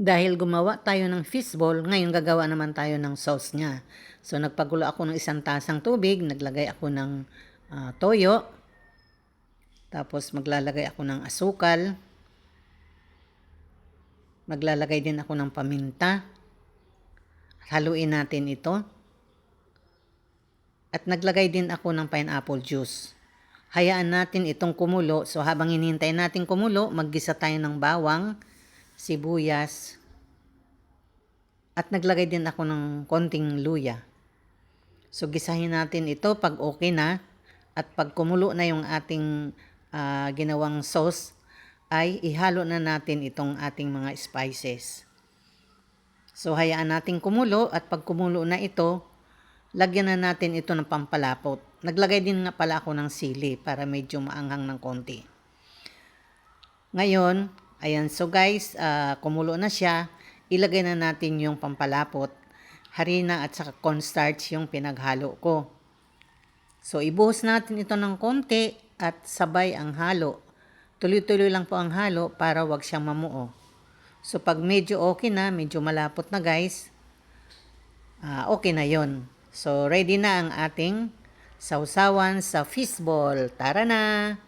Dahil gumawa tayo ng fishball, ngayon gagawa naman tayo ng sauce niya. So nagpagulo ako ng 1 tasang tubig, naglagay ako ng toyo, tapos maglalagay ako ng asukal, maglalagay din ako ng paminta. Haluin natin ito. At naglagay din ako ng pineapple juice. Hayaan natin itong kumulo. So habang hinihintay natin kumulo, maggisa tayo ng bawang, sibuyas, at naglagay din ako ng konting luya. So gisahin natin ito pag okay na, at pag kumulo na yung ating ginawang sauce, ay ihalo na natin itong ating mga spices. So hayaan natin kumulo, at pag kumulo na ito, lagyan na natin ito ng pampalapot. Naglagay din nga pala ako ng sili para medyo maanghang ng konti. Ngayon, ayan, so guys, kumulo na siya. Ilagay na natin yung pampalapot, harina at saka cornstarch yung pinaghalo ko. So ibuhos natin ito ng konti at sabay ang halo. Tuloy-tuloy lang po ang halo para wag siyang mamuo. So pag medyo okay na, medyo malapot na guys, okay na yon. So ready na ang ating sausawan sa fishball. Tara na!